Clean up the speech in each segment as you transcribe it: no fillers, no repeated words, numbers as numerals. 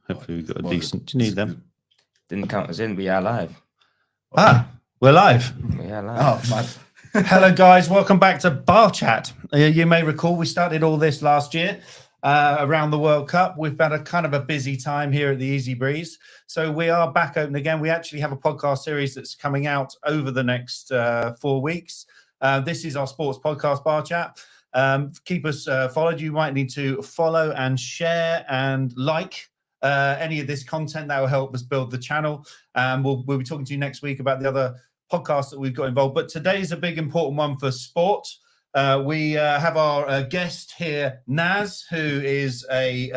Hopefully we've got a decent... Do you need them? Didn't count us in. We are live. We're live. We are live. Oh, man. Hello, guys. Welcome back to Bar Chat. You may recall we started all this last year around the World Cup. We've had a kind of a busy time here at the Easy Breeze. So we are back open again. We actually have a podcast series that's coming out over the next 4 weeks. This is our sports podcast, Bar Chat. Keep us followed. You might need to follow and share and like any of this content. That will help us build the channel. We'll be talking to you next week about the other podcasts that we've got involved. But today's a big important one for sport. We have our guest here, Naz, who is a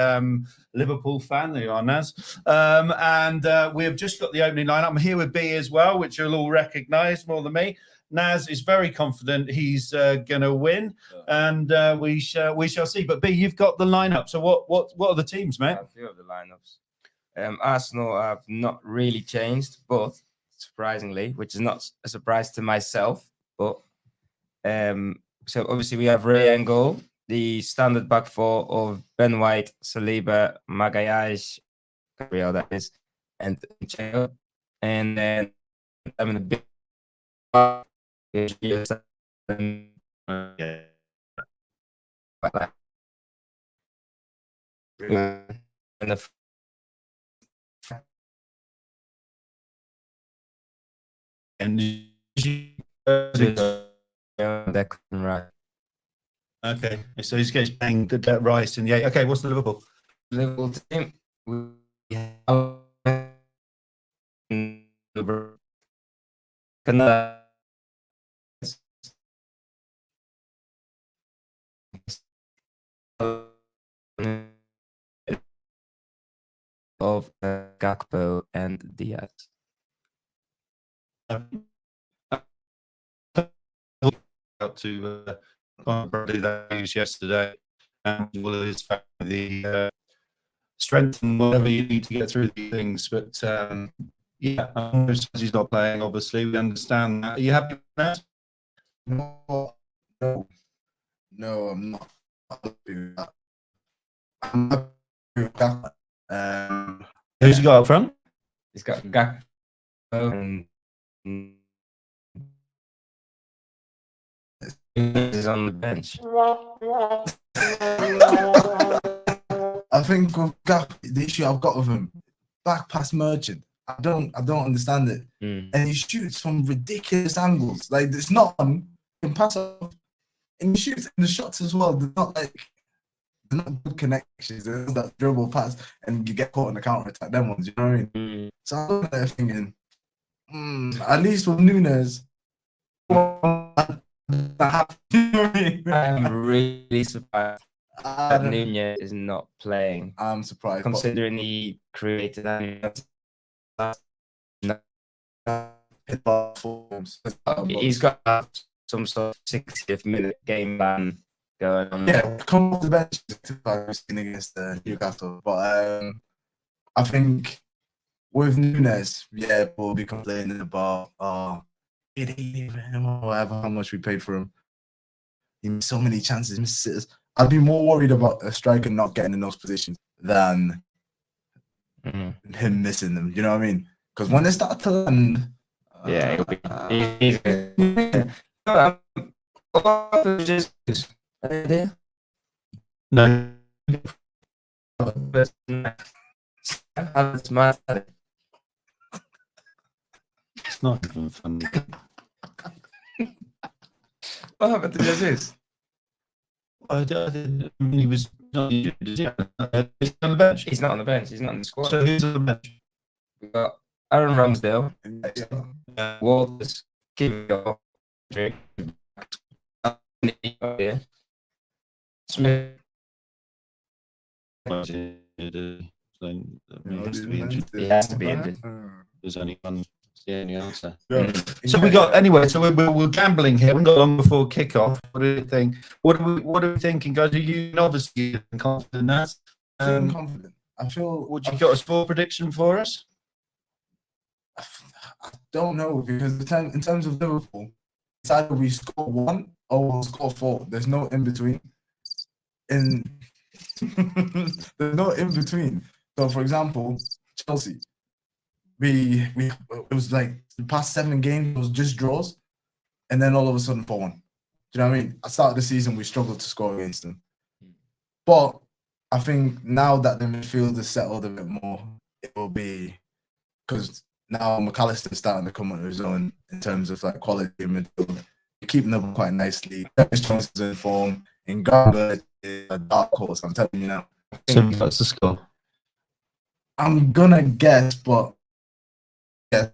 Liverpool fan. There you are, Naz. And we have just got the opening lineup. I'm here with B as well, which you'll all recognise more than me. Naz is very confident he's going to win, and we shall see. But B, you've got the lineup. So what are the teams, mate? A few of the lineups. Arsenal have not really changed, but surprisingly, which is not a surprise to myself, but so obviously we have Ray and goal, the standard back four of Ben White, Saliba, Magalhaes, Gabriel that is, and Cheo, and then I'm in a big and the right. Okay, so he's playing the Rice and yeah. Okay, what's the Liverpool team? Of Gakpo and Diaz. Out to Bradley that used yesterday, and all of his the strength and whatever you need to get through these things. But yeah, he's not playing. Obviously, we understand that. Are you happy with that? No, I'm not happy with that. I'm happy with that. Who's he got up front? He's got Gakpo and he's on the bench. I think with Gakpo, the issue I've got with him, back past Merchant, I don't understand it. And he shoots from ridiculous angles. Like it's not on, he can pass off, and he shoots in the shots as well. They're not good connections. There's that dribble pass, and you get caught in the counter attack. Them ones, you know what I mean? So I'm there thinking, at least with Nunes, I'm really surprised that Nunez is not playing. I'm surprised, considering he created that. He's got some sort of 60th minute game ban going on. Yeah, come off the bench against Newcastle, but I think with Nunes, yeah, we'll be complaining about whatever, how much we paid for him. He missed so many chances, missed sitters. I'd be more worried about a striker not getting in those positions than him missing them. You know what I mean? Because when they start to land, yeah, it'll be easy. No. It's not even funny. What happened to Jesus? He was not. He's on the bench. He's not on the bench. He's not in the squad. So who's on the bench? We've got Aaron Ramsdale, Walters, Kivior, Smith. He has to be injured. There's only one. Yeah, the answer. Yeah. So we got anyway. So we're gambling here. We got long before kickoff. What do you think? What are we thinking, guys? Are you obviously confident? I'm confident. I feel. What you got a score prediction for us? I don't know, because in terms of Liverpool, it's either we score 1 or we'll score 4. There's no in between. There's no in between. So, for example, Chelsea, we it was like the past 7 games was just draws, and then all of a sudden 4-1. Do you know what I mean? At the start of the season, we struggled to score against them, but I think now that the midfield is settled a bit more, it will be because now McAllister's starting to come on his own in terms of like quality in midfield. We're keeping them quite nicely. Curtis Jones is in form. And Garber is a dark horse. I'm telling you now. So that's the score. I'm gonna guess, but yeah,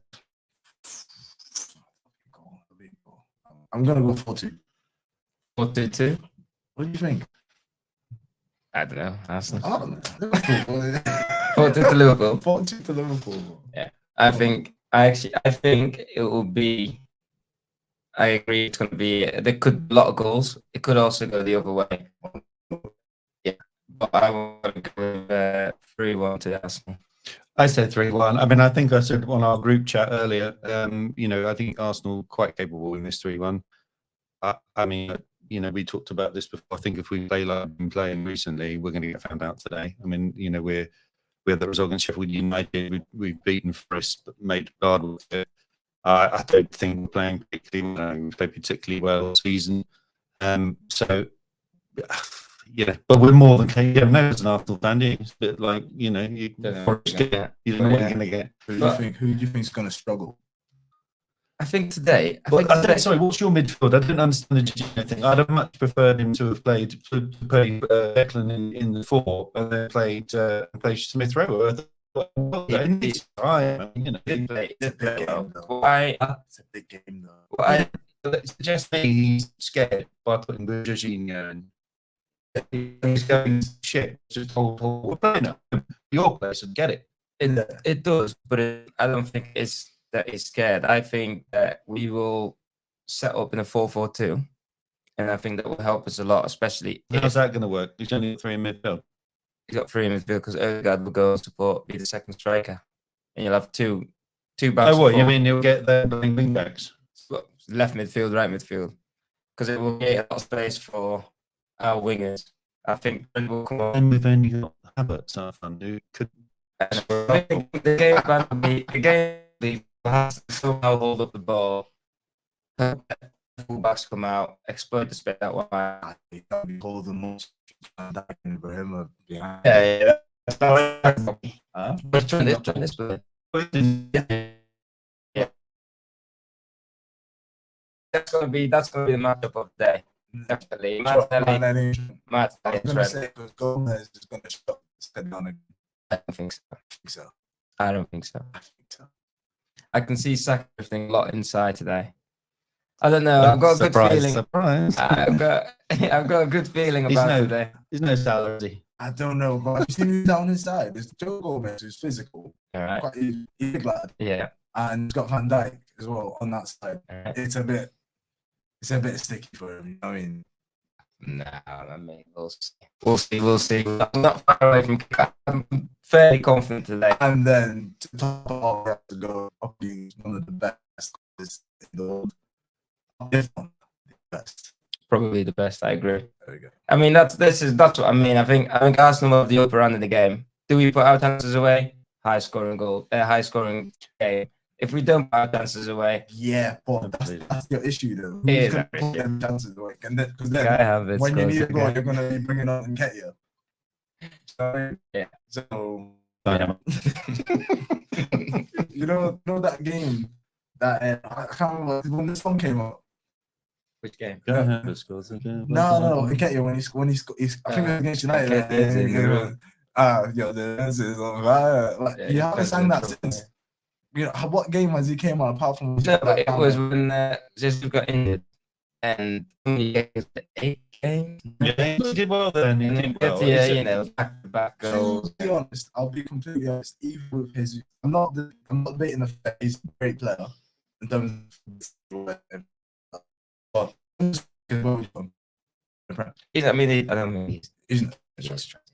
I'm gonna go 4-2. 4-2. What do you think? I don't know. Arsenal. I don't know. 4-2 to Liverpool. 4-2 to Liverpool. Yeah, I think it will be. I agree. It's going to be. There could be a lot of goals. It could also go the other way. Yeah, but I want to go with 3-1 to Arsenal. I said 3-1. I mean, I think I said on our group chat earlier, I think Arsenal quite capable in this 3-1. I mean, we talked about this before. I think if we play like we've been playing recently, we're going to get found out today. I mean, we had the result against Sheffield United. We've beaten Forest, made guard with it. I don't think we're playing particularly well this season. So, but we're more than capable. No, as an Arsenal fan, it's a bit like, you don't know what you're going to get. Who do you think is going to struggle? I think today. Sorry, what's your midfield? I didn't understand the Jorginho thing. I'd have much preferred him to have played Declan in the 4 and then played Smith Rowe. It's a big game, though. I suggest he's scared by putting Jorginho in. He's going shit. Just hold. We're playing at your place and get it. It does, but I don't think it's that he's scared. I think that we will set up in a 4-4-2, and I think that will help us a lot, especially. How's that going to work? He's only got 3 in midfield. He's got 3 in midfield because Odegaard will go and support, be the second striker, and you'll have two backs. Oh, what you mean? He'll get the wing backs, left midfield, right midfield, because it will create a lot of space for our wingers. I think Brent will come on. And we've only got Havertz, our fan, who could. I think the game plan will be has to somehow hold up the ball. Fullbacks come out, exploit the space that one. I think that'll be hold the most behind. Yeah. But try this play. Yeah. That's gonna be the matchup of the day. Definitely. Martinelli. I'm gonna say because Gomez is gonna shut down again. I don't think so. I I don't think so. think so. I can see Saka drifting a lot inside today. I don't know. I've got a good feeling. Surprise. I've got a good feeling about today. There's no salary. I don't know, but I've seen him down inside. There's Joe Gomez, who's physical, All right. he's a big lad, Yeah. and he's got Van Dijk as well on that side. All right. It's a bit sticky for him. I mean, Nah, I mean, we'll see. I'm not far away from. I'm fairly confident today. and then to top it off, we have to go up against one of the best in the world. If not the best. Probably the best. I agree. There we go. I mean, that's what I mean. I think Arsenal have the upper hand in the game. Do we put our chances away? High scoring game. If we don't put our chances away, Yeah, but that's your issue though. It Who's is gonna our put issue. them chances away? Because I then have it. when you need a goal, you're gonna be bringing on Nketiah. So, Yeah. So Yeah. you know that game that I can't remember when this one came out. Which game? Go ahead, let's go. No, Nketiah when he's I think it was against United. Nketiah's in the room. The answer is on fire. Like, Yeah, you haven't he's sang that in trouble, since. You know, what game has he came out apart from? No, but it was when Jesus got injured, and he gave the 8 games. Yeah, he did well then. He And did then well. back-to-back goals. To be honest, I'll be completely honest. Even with his, I'm not debating the fact he's a great player in terms of, but I don't mean he's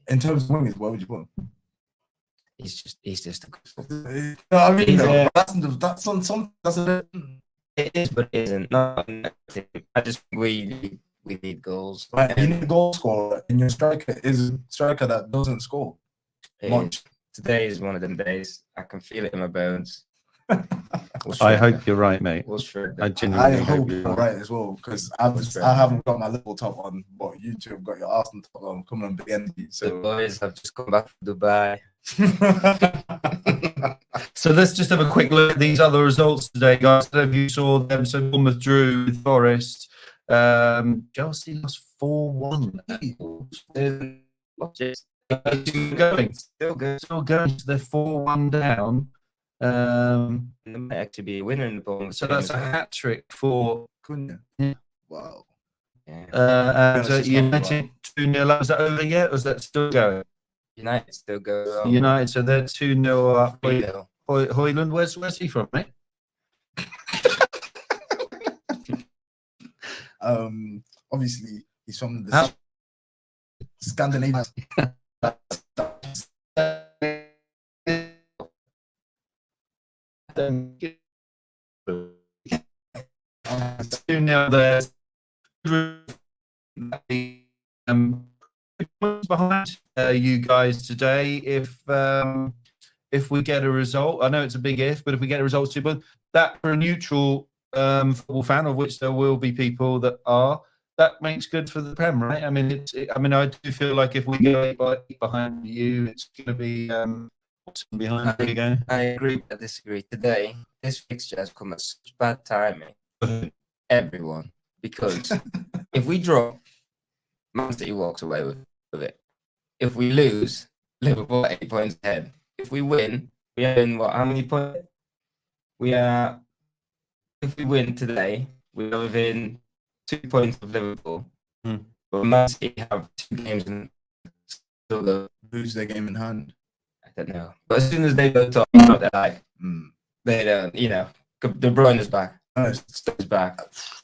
in terms of wingers, where would you put him? he's just a good You footballer. know what I mean? He's, though? That's on some. That's a bit. It is, but it isn't. No, I just we need goals. Right, you need a goal scorer, and your striker is a striker that doesn't score It much. today is one of them days. I can feel it in my bones. We'll I shred hope them. you're right, mate. We'll shred I them. I genuinely hope you're you're right as well, because I haven't got my Liverpool top on, but you two have got your Arsenal top on, coming on big energy. The So boys have just come back from Dubai. So let's just have a quick look at these other results today, guys. I don't know if you saw them. So Bournemouth drew with Forest. Chelsea lost 4-1. Just Still going. still good. Still going. So they're 4-1 down. They might actually be a winner in the Bournemouth So game that's as a well. hat trick for couldn't Yeah. you? Wow. Yeah. and it's not United 2-0 up. Is that over yet, or is that still going? United still go on. United, so they're 2-0 up. 3-0. Hoyland, where's he from, mate? Obviously he's from the How- Scandinavian. 2-0 there. Behind you guys today. If we get a result, I know it's a big if, but if we get a result, that for a neutral football fan, of which there will be people that are, that makes good for the Prem, right? I mean, I do feel like if we go behind you, it's going to be behind you again. I agree but disagree. Today, this fixture has come at such bad timing. Everyone. Because if we draw, Man City walks away with it. If we lose, Liverpool 8 points ahead. If we win, we are in what? How many points? We are. If we win today, we are within 2 points of Liverpool. But Man City have 2 games and still go. Who's their game in hand? I don't know. But as soon as they go top, they're like, they don't. De Bruyne is back. Stone's back.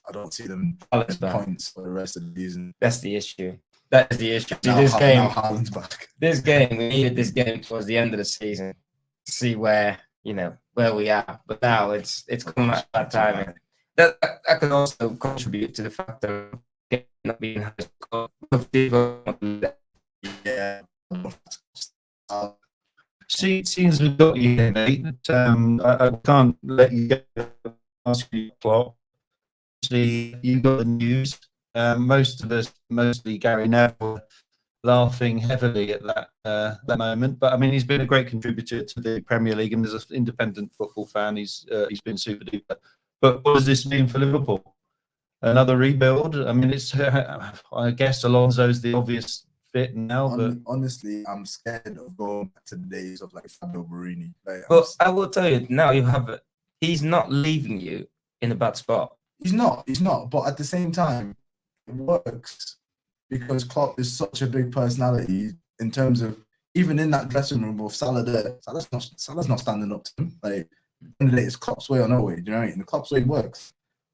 I don't see them Haaland's back. points for the rest of the season. That's the issue. That is the issue. See, Now, this now game, Haaland's back. we needed this game towards the end of the season to see where where we are. But now it's coming at bad timing. That could also contribute to the fact of not being high score. Yeah. Seems we've got you here, mate. I can't let you go. Ask you what. Obviously, you got the news. Most of us, mostly Gary Neville, laughing heavily at that moment. But I mean, he's been a great contributor to the Premier League, and as an independent football fan, he's been super duper. But what does this mean for Liverpool? Another rebuild? I mean, it's I guess Alonso's the obvious fit now, but Honestly, I'm scared of going back to the days of like Fabio Borini. But I will tell you now, he's not leaving you in a bad spot. He's not. But at the same time, it works because Klopp is such a big personality in terms of even in that dressing room with Salah there. Salah's not standing up to him. Like, it's Klopp's way or no way. Do you know what I mean? The Klopp's way works.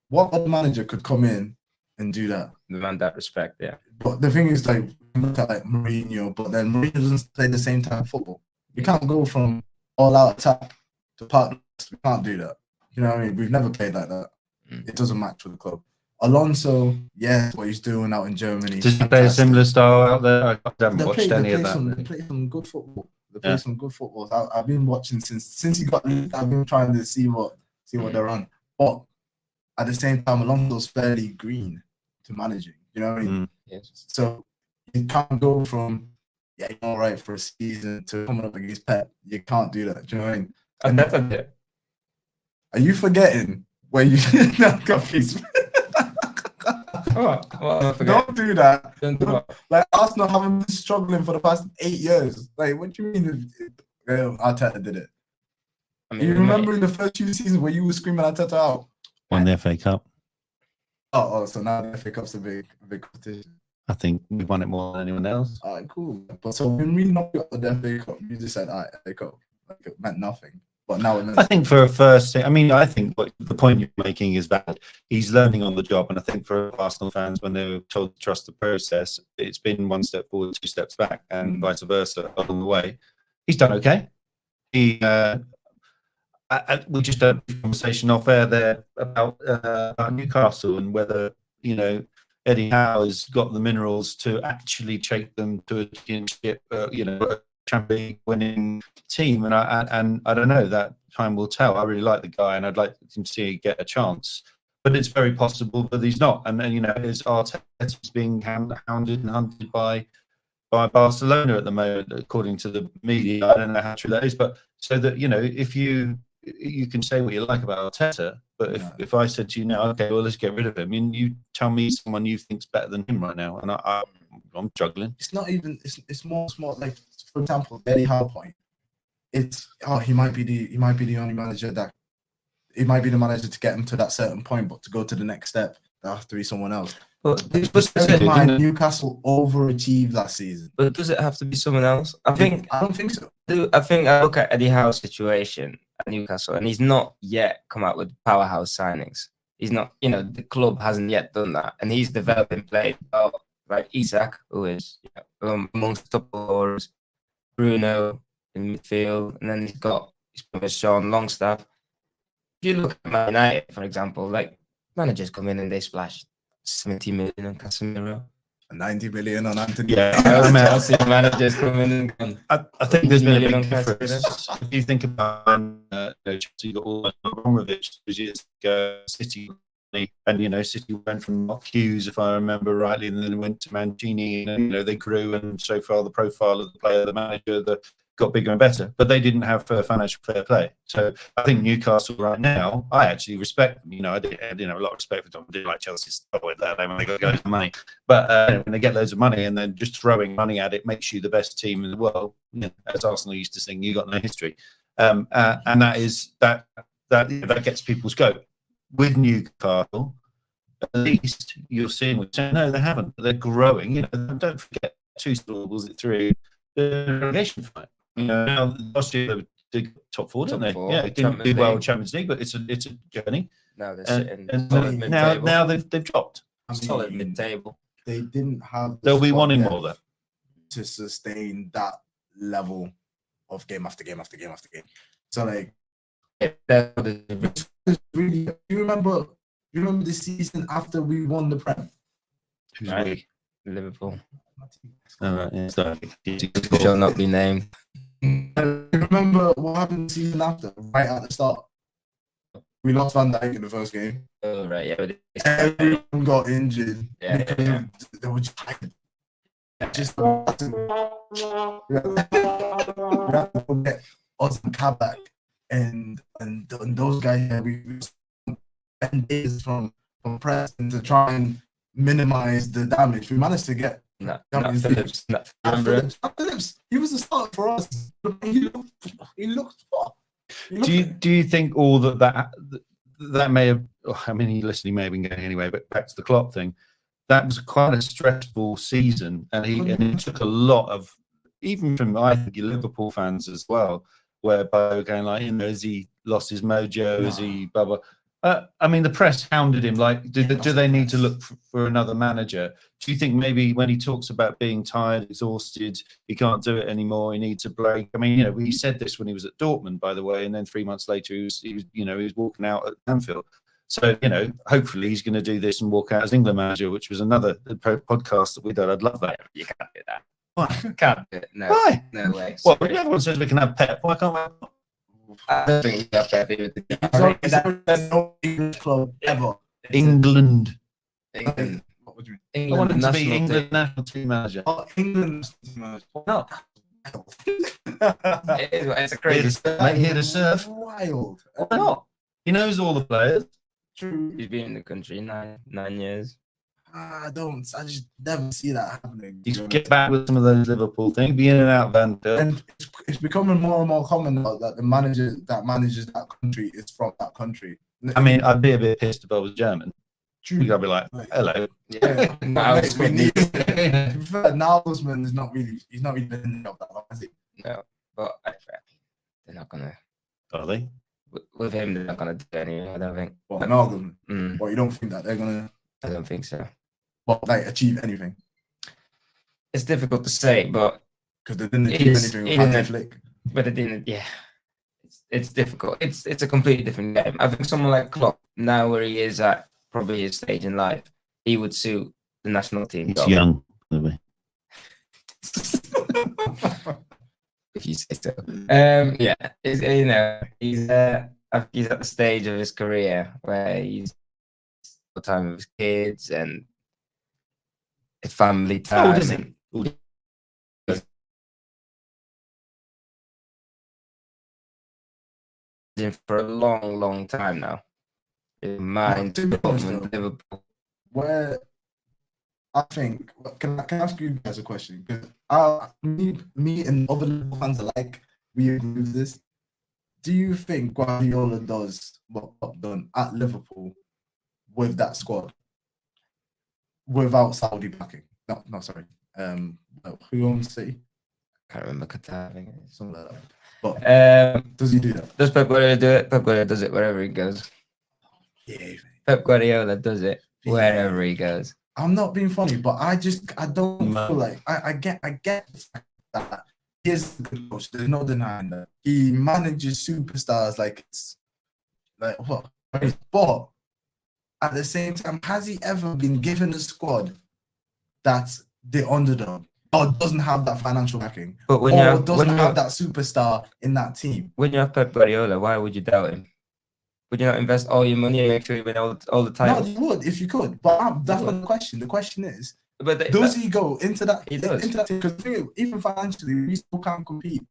What other manager could come in and do that? Demand that respect, yeah. But the thing is, like, look at like Mourinho, but then Mourinho doesn't play the same type of football. You can't go from all-out attack to partners. We can't do that. You know what I mean? We've never played like that. It doesn't match with the club. Alonso, yeah, what he's doing out in Germany. does he play a similar style out there? I haven't watched any of that. They play some good football. They play some good football. I've been watching since he got leaked. I've been trying to see what they're on. But at the same time, Alonso's fairly green to managing. You know what I mean? Yes. So you can't go from you're all right for a season to coming up against Pep. You can't do that. Do you know what I mean? And that's a Are you forgetting where you got peace? Don't do that. Don't do that. Like Arsenal haven't been struggling for the past 8 years. Like, what do you mean Arteta did it? I mean, You remember in the first few seasons where you were screaming Arteta out? Won the FA Cup. Oh, so now the FA Cup's a big competition. I think we won it more than anyone else. All right, cool. But so when we knocked out the FA Cup, you just said, all right, FA Cup. Like, it meant nothing. But now it means I think for a first, I mean, I think the point you're making is valid. He's learning on the job, and I think for Arsenal fans, when they were told to trust the process, it's been 1 step forward, 2 steps back, and vice versa along the way. He's done okay. We just had a conversation off air there about Newcastle and whether Eddie Howe has got the minerals to actually take them to a championship, Champions League winning team, and I don't know. That time will tell. I really like the guy, and I'd like him to see him get a chance. But it's very possible that he's not. And you know, is Arteta's being hounded and hunted by Barcelona at the moment, according to the media. I don't know how true that is, but so that, you know, if you can say what you like about Arteta, but if I said to you now, okay, well, let's get rid of him, and you tell me someone you think's better than him right now, and I'm struggling. It's not even. It's more smart. Like, for example, Eddie Howe point. It's he might be the only manager that. It might be the manager to get him to that certain point, but to go to the next step, there has to be someone else. But Newcastle overachieved last season. But does it have to be someone else? I don't think so. I look at Eddie Howe's situation at Newcastle, and he's not yet come out with powerhouse signings. He's not, you know, the club hasn't yet done that, and he's developing players like Isak, who is amongst the top scorers, Bruno in midfield, and then he's got Sean Longstaff. If you look at Man United, for example, like managers come in and they splash 70 million on Casemiro, 90 million on Anthony. Yeah, Chelsea managers come in and I think there's been a big Casemiro. difference. If you think about Chelsea got all Abramovich 2 years ago, City, and you know, City went from Mark Hughes, if I remember rightly, and then went to Mancini, and you know, they grew, and so far the profile of the player, the manager, got bigger and better, but they didn't have financial fair play. So I think Newcastle right now, I actually respect them. You know, I didn't have a lot of respect for them. I didn't like Chelsea stuff like that when they got loads of money. But when they get loads of money and then just throwing money at it makes you the best team in the world. You know, as Arsenal used to sing, you got no history. And that gets people's goat. With Newcastle, at least you're seeing with no, they haven't. They're growing. You know, don't forget 2 stalls through the relegation fight. You know, now last year they did top 4, didn't they? Yeah, it didn't do well in Champions League, but it's a journey. now they're sitting And solid mid-table. now they've dropped. Solid mid-table. They didn't have. They'll be wanting depth more though to sustain that level of game after game after game after game. So like, really, you remember the season after we won the Prem? Who's Right. Liverpool. All right, yeah, so Shall not be named. Remember what happened the season after? Right at the start, we lost Van Dijk in the first game. Oh, right, yeah. Everyone got injured. Yeah. They were just forget us and Kabak and those guys. We spent days from Preston to try and minimize the damage. We managed to get. Not Phillips. Not Phillips. He was the starter for us. He looked what? Do you think all that may have? I mean, he may have been going anyway. But back to the Klopp thing, that was quite a stressful season, and he took a lot of, even from I think Liverpool fans as well, whereby we're going like, you know, has he lost his mojo? No. Is he blah blah? I mean, the press hounded him. Like, do they need to look for another manager? Do you think maybe when he talks about being tired, exhausted, he can't do it anymore, he needs a break? I mean, you know, he said this when he was at Dortmund, by the way, and then 3 months later, he was walking out at Anfield. So, you know, hopefully he's going to do this and walk out as England manager, which was another podcast that we did. I'd love that. You can't do that. Why? You can't do it. No. Why? No way. Well, everyone says we can have Pep. Why can't we? I don't think you have to have it with There's no English club ever. England. England. What would you mean? I England wanted to be national England team. national team manager. Oh, England. No. It's a crazy. Mate, here to serve. Wild. Why not? He knows all the players. True. He's been in the country 9 years. I just never see that happening. You should get back with some of those Liverpool things. Be in and out of Anfield. And it's becoming more and more common now that the manager that manages that country is from that country. I mean, I'd be a bit pissed if I was German. True. You gotta be like, hello. Yeah. We need. To be fair, Nagelsmann is not really. He's not even in that long, is he? No, but they're not gonna. Are they? With him, they're not gonna do anything. I don't think. Well, Nagelsmann. Mm, Well, you don't think that they're gonna I don't think so. achieve anything It's difficult to say, but because they didn't It achieve is- anything with it Hansi is- Flick. it didn't. Yeah, it's difficult. It's a completely different game. I think someone like Klopp now, where he is at probably his stage in life, he would suit the national team. He's job. young, by the way. if you say so. Yeah, you know, he's at the stage of his career where he's got time with his kids and his family How old time. is he? And in for a long, long time now. Mind to be honest, Dortmund, though, Liverpool. where I think, can I ask you guys a question? Because me and other Liverpool fans alike, we agree with this. Do you think Guardiola does what Klopp done at Liverpool with that squad without Saudi backing? No, sorry. Who owns City? Can't remember Qatar. I think it's Something like that. But does he do that? Does Pep Guardiola do it? Pep Guardiola does it wherever he goes. Yeah. Pep Guardiola does it wherever he goes. I'm not being funny, but I don't feel like I get the fact that he is a good coach. There's no denying that. He manages superstars like it's like what? But at the same time, has he ever been given a squad that's the underdog or doesn't have that financial backing? But when or you doesn't have that superstar in that team? When you have Pep Guardiola, why would you doubt him? Would you not invest all your money and make sure you win all the No, titles? you would if you could. But that's not the question. The question is, But does he go into that? He does. Into that team? Because even financially, we still can't compete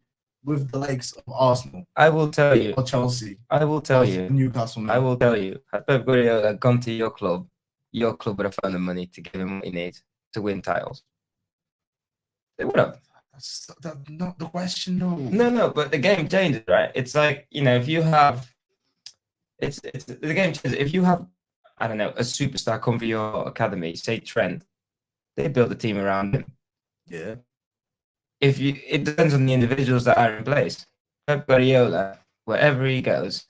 with the likes of Arsenal I will tell you. or Chelsea. I will tell or you. Newcastle. I will tell you. Had Pep Guardiola gone to your club would have found the money to give him what he needs to win titles. They would have. That's not the question, though. No, but the game changes, right? It's like, you know, if you have, it's the game changes. If you have, I don't know, a superstar come for your academy, say Trent, they build a team around him. Yeah. It depends on the individuals that are in place. Pep Guardiola, wherever he goes,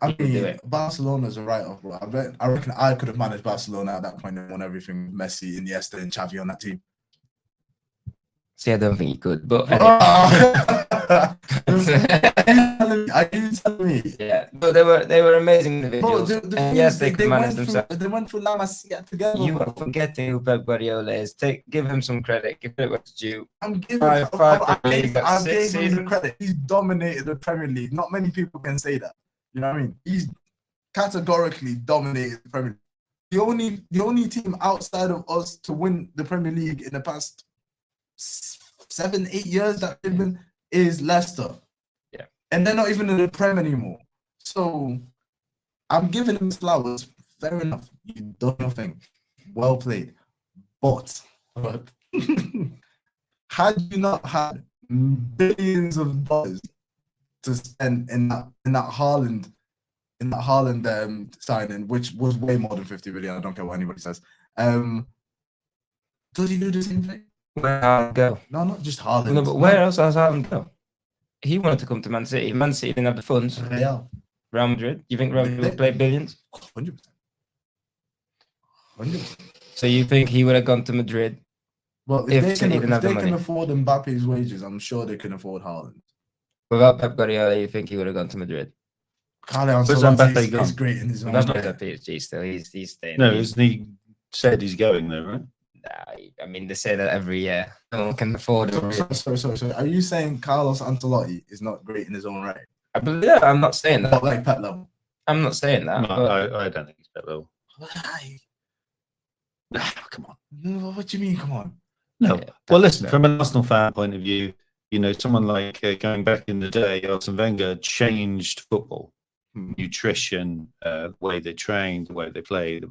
I he can do mean, it. Barcelona's a write-off, bro. I reckon I could have managed Barcelona at that point and won everything. Messi, Iniesta, and Xavi on that team. See, I don't think he could, but Are you telling me? yeah, but they were amazing individuals. Bro, And yes, they could manage themselves. They went through La Masia together. You are forgetting who Pep Guardiola is. Give him some credit. Give it what's due. I'm giving I gave him the credit. He's dominated the Premier League. Not many people can say that. You know what I mean? He's categorically dominated the Premier League. The only team outside of us to win the Premier League in the past 7-8 years that they've been is Leicester. Yeah. And they're not even in the Prem anymore. So I'm giving him flowers. Fair enough. You done nothing. Well played. But had you not had billions of dollars to spend in that Haaland signing, which was way more than 50 billion, I don't care what anybody says. Does he do the same thing? Where Haaland go? No, not just Haaland. No, but where else has Haaland go? He wanted to come to Man City. Man City didn't have the funds. Real. Real Madrid. You think Real Madrid would play billions? 100%. 100%. So you think he would have gone to Madrid? Well, If if City didn't have the they can money. afford Mbappe's wages, I'm sure they can afford Haaland. Without Pep Guardiola, you think he would have gone to Madrid? Carlo Where's Mbappe Ancelotti gone? is great in his own Mbappe's right. at PSG still. He's staying. No, isn't he said he's going though, right? Nah, I mean, they say that every year. No one can afford it. Sorry. Are you saying Carlos Ancelotti is not great in his own right? I'm not saying that. Not like Pep level. I'm not saying that. No, but I don't think he's that low. Why? Come on. No, what do you mean? Come on. No. Yeah, Well, listen, no. from an Arsenal fan point of view, you know, someone like going back in the day, Arsene Wenger changed football, nutrition, the way they trained, the way they played.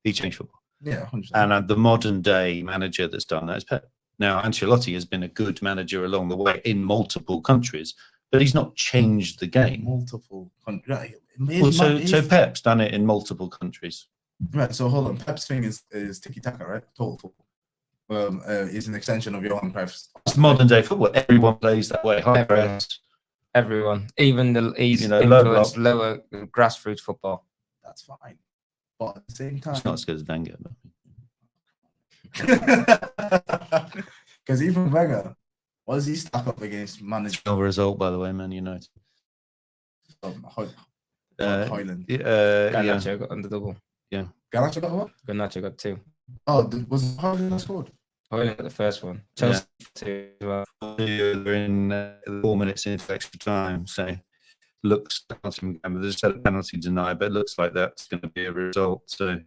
He changed football. Yeah, 100%. And the modern day manager that's done that is Pep. Now, Ancelotti has been a good manager along the way in multiple countries, but he's not changed the game. Multiple countries. Right. Well, so Pep's done it in multiple countries. Right, so hold on. Pep's thing is tiki taka, right? Total football. Is an extension of Johan Cruyff's. It's modern day football. Everyone plays that way. High Everyone. press. Everyone, even he's You know, influenced lower grassroots football. That's fine. But at the same time, It's not as good as Wenger. because even Wenger, what does he stack up against manager No result, by the way, Man United. Hoyland? Yeah. Garnacho got on the double. Garnacho got what? Garnacho got 2. Oh, was Hoyland that scored? Probably not the first one. Yeah. Chelsea 2 as well. They're in 4 minutes into extra time, so looks there's a set of penalty denied, but it looks like that's going to be a result. So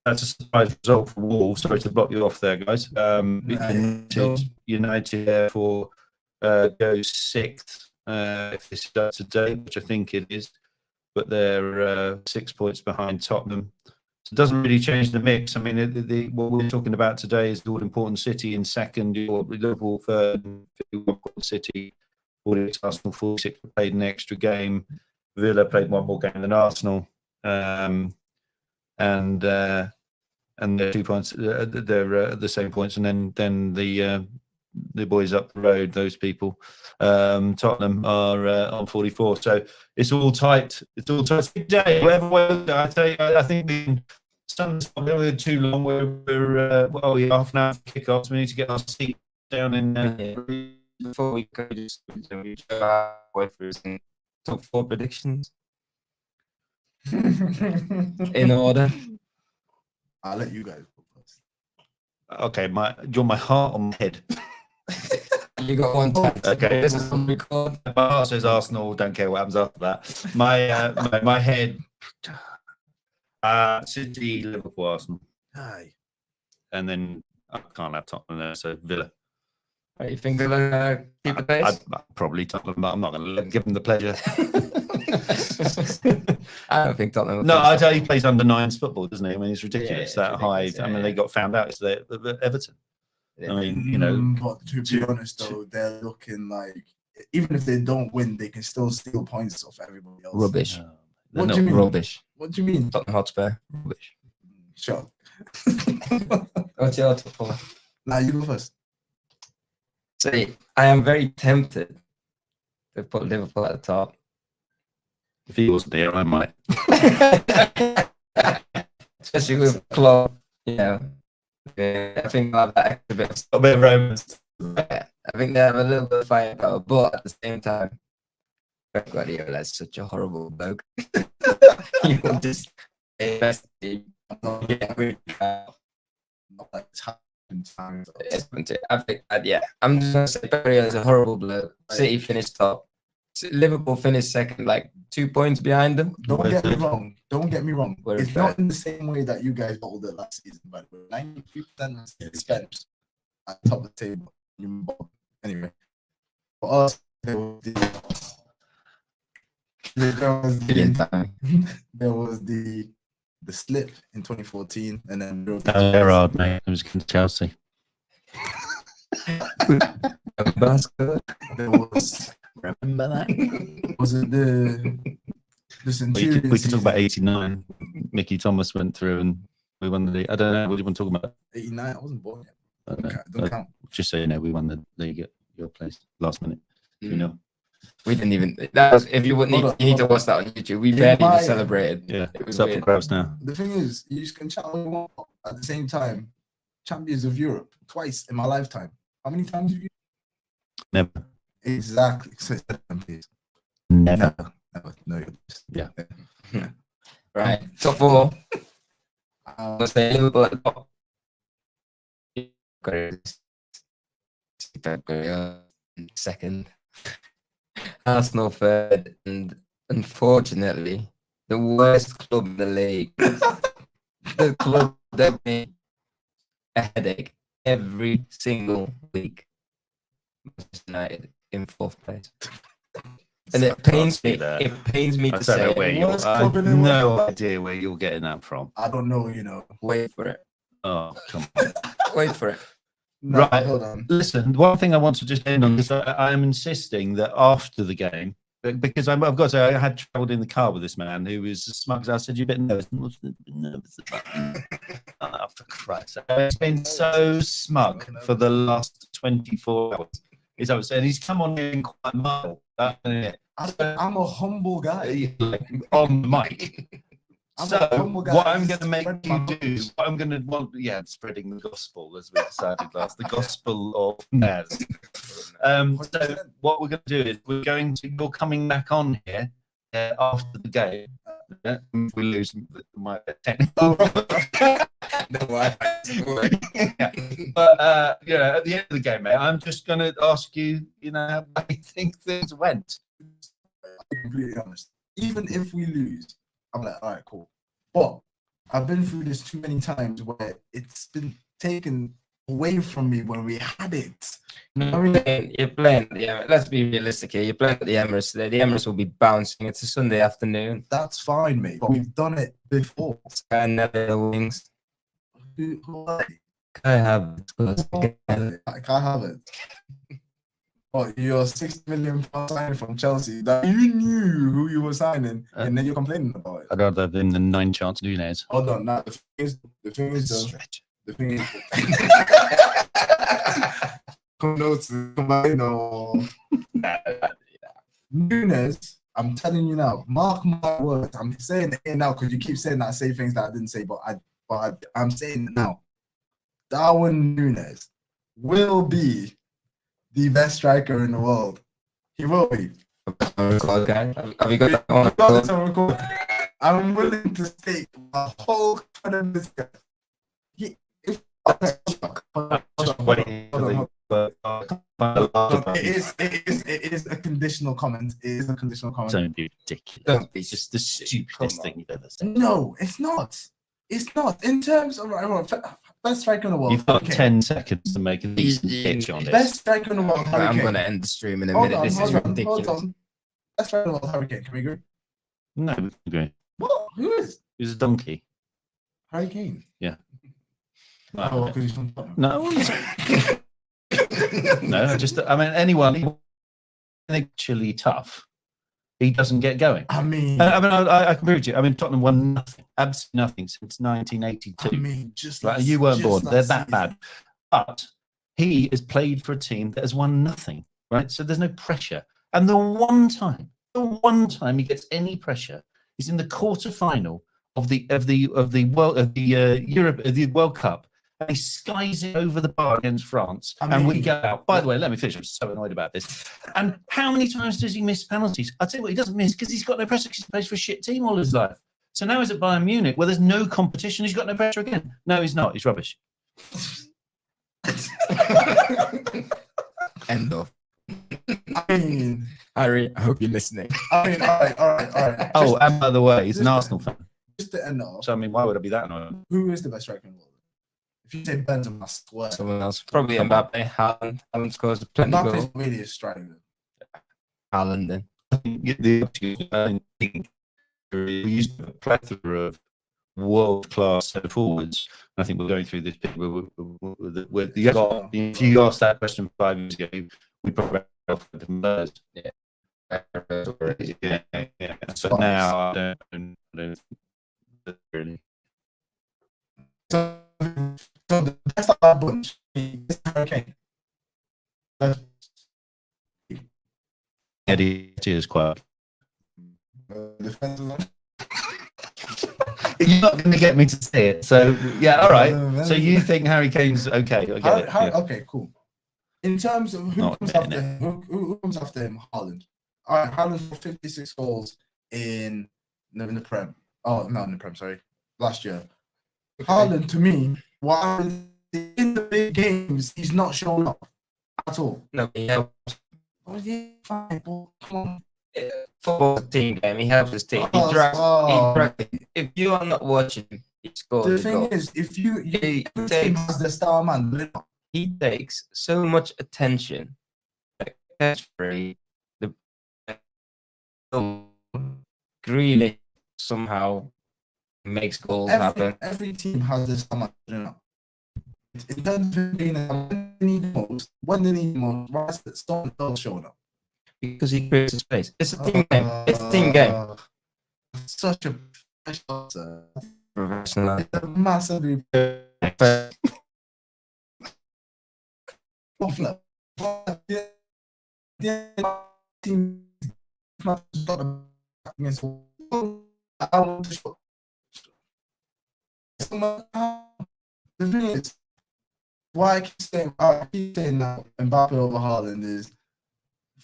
that's a surprise result for Wolves. Sorry to block you off there, guys. United therefore goes 6th if this is up to date, which I think it is, but they're 6 points behind Tottenham. So it doesn't really change the mix. I mean, what we're talking about today is the all-important City in second, Liverpool third, 51 City, 46 Arsenal, 46 played an extra game. Villa played one more game than Arsenal, and they're 2 points. They're the same points, and then the boys up the road, those people, Tottenham are on 44. So it's all tight. It's all tight. Today, whatever way I tell you, I think the sun's probably too long. We're half an hour for kickoffs. We need to get our seat down in. Before we go, just way through some top 4 predictions in order. I'll let you guys go first. Okay, do you want my heart on my head? You got one time. Okay. This is on record. My heart says Arsenal. Don't care what happens after that. My head. City, Liverpool, Arsenal, Aye. and then I can't have Tottenham there, so Villa. You think they'll keep the pace? I'd probably Tottenham, but I'm not going to give them the pleasure. I don't think Tottenham. No, I tell you, he plays under nines football, doesn't he? I mean, it's ridiculous Yeah, that it's high. ridiculous, I mean, yeah. they got found out. It's Everton. I mean, But to be honest, though, they're looking like even if they don't win, they can still steal points off everybody else. Rubbish. What do you mean? Rubbish. What do you mean? Tottenham Hotspur. Rubbish. Sure. What's your top 4? Now you go first. See, I am very tempted to put Liverpool at the top. If he wasn't here, I might. Especially with Klopp, I think they'll have that extra bit A bit of romance. I think they have a little bit of firepower, but at the same time, Pep Guardiola is such a horrible bloke. You will just invest in Not like time. I think, I'm just gonna say Pep Guardiola is a horrible bloke. City finished top. Liverpool finished second, like 2 points behind them. Don't get me wrong. Don't get me wrong. We're It's fair. not in the same way that you guys bottled it last season, by the way. 93% of spent at the top of the table. Anyway, for us, there was there was the slip in 2014, and then Gerrard, mate. I was going to Chelsea. there was Remember that? was it the Centurion? We could talk about 89. Mickey Thomas went through and we won the league. I don't know. What do you want to talk about? 89. I wasn't born yet. I don't know. Don't count. Just so you know, we won the league at your place last minute. You know. We didn't even. That was if you would need. You need to watch that on YouTube. We barely even celebrated. Yeah, It was it's up for weird. grabs now. The thing is, you just can chat all you want at the same time. Champions of Europe twice in my lifetime. How many times have you? Never. Exactly. So, please. Never. Never. No. Yeah. Right. Top 4. Let's say Liverpool at the top. Pep Guardiola second. Arsenal third, and unfortunately, the worst club in the league. The club that made a headache every single week. Manchester United in 4th place. And it pains me. It pains me I to don't know say. where it. you're. Worst I club have in the no world. idea where you're getting that from. I don't know, you know. Wait for it. Oh, come on. Wait for it. No, Right. hold on. Listen, one thing I want to just end on is I am insisting that after the game, because I've got to say, I had travelled in the car with this man who was as smug as I said, you're a bit nervous. Nervous about oh, for Christ's sake. It's been so smug for the last 24 hours. He's always saying he's come on here in quite mild. I'm a humble guy. Like, on the mic. I'm So a humble guy. what I'm going to make Spread you my do, message. what I'm going to want, spreading the gospel as we decided last, the gospel of Naz. So what we're going to do is you're coming back on here after the game, If we lose my technical yeah. But you know, at the end of the game, mate, I'm just going to ask you, you know, how you think things went. I'll be completely honest. Even if we lose, I'm like, all right, cool. But I've been through this too many times where it's been taken away from me when we had it. You're playing. Yeah, let's be realistic here. You're playing at the Emirates. The Emirates will be bouncing. It's a Sunday afternoon. That's fine, mate. But we've done it before. Sky never wings. Who are they? I have. I can't have it. Oh, you're £60 million signing from Chelsea. That you knew who you were signing, and then you're complaining about it. I'd rather have him than 9 chance Nunes. Hold on, now the thing is, the thing is, Nunes, I'm telling you now, mark my words. I'm saying it now because you keep saying that I say things that I didn't say, but I'm saying it now. Darwin Nunes will be the best striker in the world. He will be. Have you got that on I've got this on record. I'm willing to stake a whole ton of this guy. It is a conditional comment. It is a conditional comment. Don't be ridiculous. It's just the stupidest thing you've ever said. No, it's not. It's not. In terms of best striker in the world. You've got 10 seconds to make a decent pitch on this. Best striker in the world. I'm going to end the stream in a minute. This is ridiculous. Hold on. Best striker in the world. Harry Kane. Can we agree? No, we agree. What? Who is? He's a donkey. Harry Kane. Yeah. Oh, because he's from Tottenham. No, I wouldn't say. No, I mean, anyone actually tough, he doesn't get going. I mean, I can agree with you. I mean, Tottenham won nothing, absolutely nothing since 1982. I mean, just like you weren't born. They're that bad. But he has played for a team that has won nothing, right? So there's no pressure. And the one time he gets any pressure is in the quarter-final of the World Cup. And he skies it over the bar against France, and we go out. By the way, let me finish. I'm so annoyed about this. And how many times does he miss penalties? I'll tell you what, he doesn't miss because he's got no pressure because he plays for a shit team all his life. So now he's at Bayern Munich where there's no competition. He's got no pressure again. No, he's not. He's rubbish. End of. I mean, Harry, I hope you're listening. I mean, all right. Oh, and by the way, he's an Arsenal fan. Just to end off. So, I mean, why would I be that annoyed? Who is the best striker in the world? If you say Benzema, I swear. Someone else. Probably Mbappe. Haaland scores plenty of goals. Mbappe's really a striker. Haaland then. I think we used to have a plethora of world-class centre forwards. I think we're going through this bit where if you asked that question 5 years ago, we probably have those. Yeah. So now I don't really. So the best of our bunch is Harry Kane. Eddie is quite. Defensive line. You're not going to get me to say it. So, yeah, all right. So you think Harry Kane's okay. I get it. Yeah. Okay, cool. In terms of who comes after him, who comes after him? Haaland. All right, Haaland got 56 goals in the Prem. Oh, not in the Prem, sorry. Last year. Okay. Haaland, to me, while in the big games, he's not showing up at all. No, he helps. Oh, yeah, fine. Well, come on. Football team game, he helps his team. He drags. If you are not watching, he scores. The thing is, if he has the star man, he takes so much attention. That's free. The Grealish somehow makes goals happen. Every team has the star man. You know. In terms of being when they need most, why is it Stone showing up? Because he creates a space. It's a team game. It's a team game. Such a professional. It's a massively team against the thing is, why I keep saying now Mbappe over Haaland is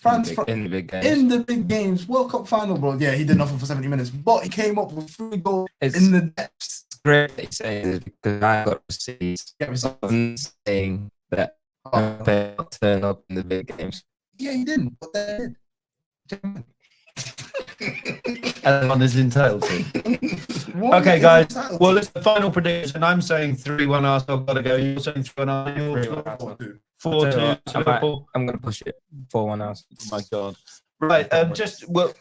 France in the big games. in the big games, World Cup final, bro. Yeah, he did nothing for 70 minutes, but he came up with 3 goals It's in the depths. great that you say this because I got receipts Yeah, receipts. saying that Oh, Mbappe will turn up in the big games. yeah, he didn't, but they did. Everyone is entitled to. What Okay, is guys. entitled Well, to? it's the final prediction. I'm saying 3-1 Arsenal. Got to go. You're saying 3-1 Arsenal. 3-1 Arsenal. 4-2 Tell you what, to Liverpool. I'm going to push it 4-1 Arsenal. Oh my God. Right. Just we're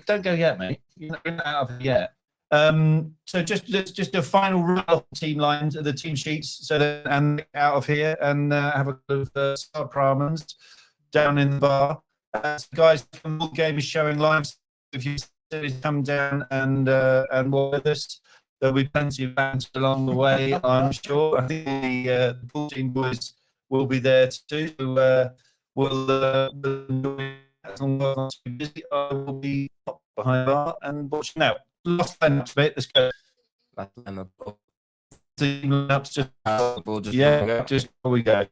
don't go yet, mate. You're not out of it yet. So let's just do a final run of team lines, the team sheets, so that and out of here and have a good start Pramans down in the bar. So guys, the game is showing live. If you come down and walk with us, there'll be plenty of bands along the way. I'm sure. I think the pool team boys will be there too. We'll enjoy. As long as I'm not too busy, I will be behind the bar and watching out. Last lineups, mate. Let's go. Team lineups, just before we go.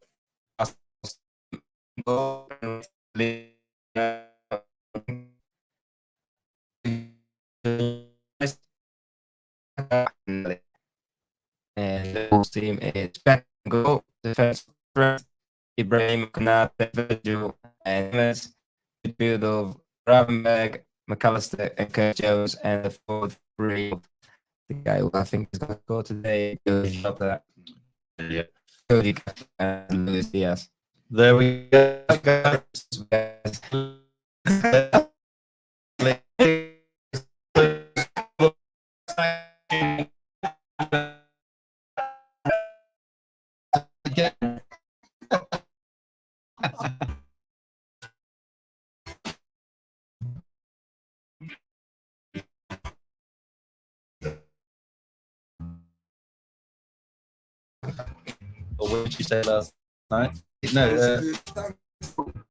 And the whole team is back and go. Defense, Ibrahim, Konate, Virgil, and Jimenez. Midfield of Ravenberg, McAllister, and Kurt Jones, and the forward three. The guy who I think is going to go today. Up that. Yeah. Cody and Luis Diaz. There we go, guys. Or what did you say last night? No.